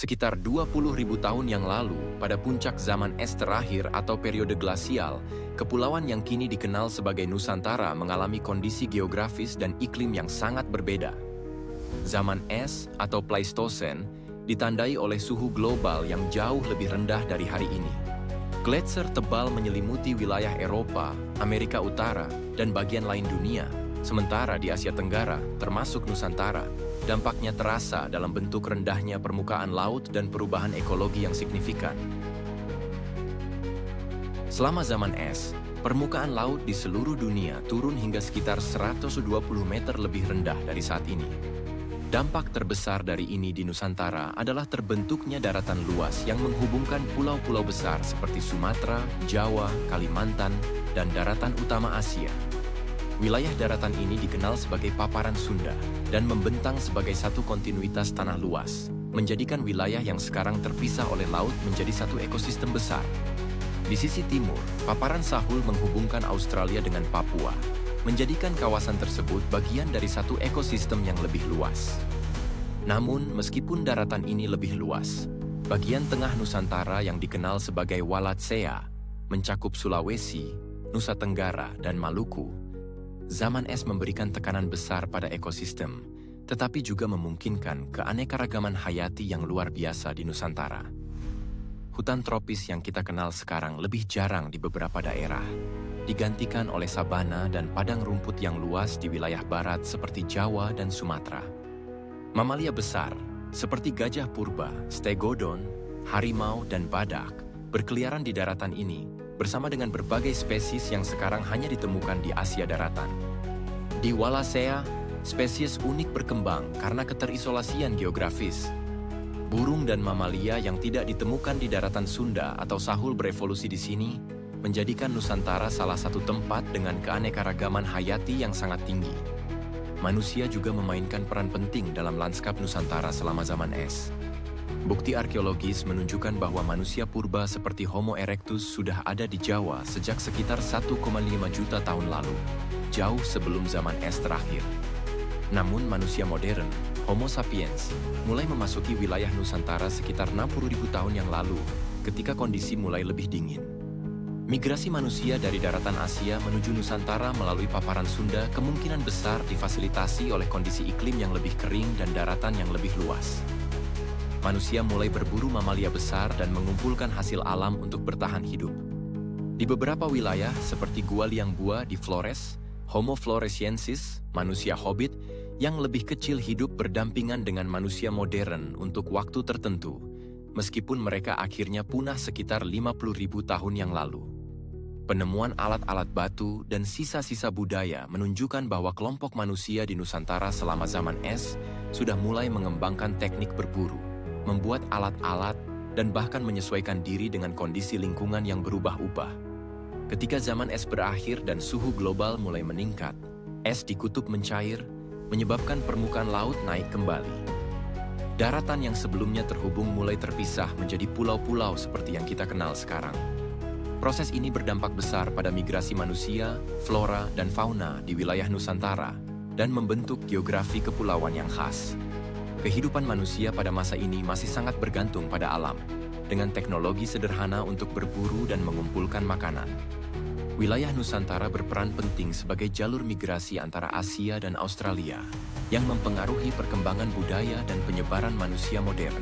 Sekitar 20.000 tahun yang lalu, pada puncak zaman es terakhir atau periode glasial, kepulauan yang kini dikenal sebagai Nusantara mengalami kondisi geografis dan iklim yang sangat berbeda. Zaman es atau Pleistosen ditandai oleh suhu global yang jauh lebih rendah dari hari ini. Gletser tebal menyelimuti wilayah Eropa, Amerika Utara, dan bagian lain dunia, sementara di Asia Tenggara, termasuk Nusantara, dampaknya terasa dalam bentuk rendahnya permukaan laut dan perubahan ekologi yang signifikan. Selama zaman es, permukaan laut di seluruh dunia turun hingga sekitar 120 meter lebih rendah dari saat ini. Dampak terbesar dari ini di Nusantara adalah terbentuknya daratan luas yang menghubungkan pulau-pulau besar seperti Sumatera, Jawa, Kalimantan, dan daratan utama Asia. Wilayah daratan ini dikenal sebagai paparan Sunda dan membentang sebagai satu kontinuitas tanah luas, menjadikan wilayah yang sekarang terpisah oleh laut menjadi satu ekosistem besar. Di sisi timur, paparan Sahul menghubungkan Australia dengan Papua, menjadikan kawasan tersebut bagian dari satu ekosistem yang lebih luas. Namun, meskipun daratan ini lebih luas, bagian tengah Nusantara yang dikenal sebagai Wallacea mencakup Sulawesi, Nusa Tenggara, dan Maluku. Zaman es memberikan tekanan besar pada ekosistem, tetapi juga memungkinkan keanekaragaman hayati yang luar biasa di Nusantara. Hutan tropis yang kita kenal sekarang lebih jarang di beberapa daerah, digantikan oleh sabana dan padang rumput yang luas di wilayah barat seperti Jawa dan Sumatera. Mamalia besar, seperti gajah purba, stegodon, harimau, dan badak, berkeliaran di daratan ini, bersama dengan berbagai spesies yang sekarang hanya ditemukan di Asia daratan. Di Wallacea, spesies unik berkembang karena keterisolasian geografis. Burung dan mamalia yang tidak ditemukan di daratan Sunda atau Sahul berevolusi di sini, menjadikan Nusantara salah satu tempat dengan keanekaragaman hayati yang sangat tinggi. Manusia juga memainkan peran penting dalam lanskap Nusantara selama zaman es. Bukti arkeologis menunjukkan bahwa manusia purba seperti Homo erectus sudah ada di Jawa sejak sekitar 1,5 juta tahun lalu, jauh sebelum zaman es terakhir. Namun manusia modern, Homo sapiens, mulai memasuki wilayah Nusantara sekitar 60.000 tahun yang lalu, ketika kondisi mulai lebih dingin. Migrasi manusia dari daratan Asia menuju Nusantara melalui paparan Sunda kemungkinan besar difasilitasi oleh kondisi iklim yang lebih kering dan daratan yang lebih luas. Manusia mulai berburu mamalia besar dan mengumpulkan hasil alam untuk bertahan hidup. Di beberapa wilayah seperti Gua Liang Bua di Flores, Homo floresiensis, manusia hobbit, yang lebih kecil hidup berdampingan dengan manusia modern untuk waktu tertentu, meskipun mereka akhirnya punah sekitar 50.000 tahun yang lalu. Penemuan alat-alat batu dan sisa-sisa budaya menunjukkan bahwa kelompok manusia di Nusantara selama zaman es sudah mulai mengembangkan teknik berburu, membuat alat-alat, dan bahkan menyesuaikan diri dengan kondisi lingkungan yang berubah-ubah. Ketika zaman es berakhir dan suhu global mulai meningkat, es di kutub mencair, menyebabkan permukaan laut naik kembali. Daratan yang sebelumnya terhubung mulai terpisah menjadi pulau-pulau seperti yang kita kenal sekarang. Proses ini berdampak besar pada migrasi manusia, flora, dan fauna di wilayah Nusantara, dan membentuk geografi kepulauan yang khas. Kehidupan manusia pada masa ini masih sangat bergantung pada alam, dengan teknologi sederhana untuk berburu dan mengumpulkan makanan. Wilayah Nusantara berperan penting sebagai jalur migrasi antara Asia dan Australia, yang mempengaruhi perkembangan budaya dan penyebaran manusia modern.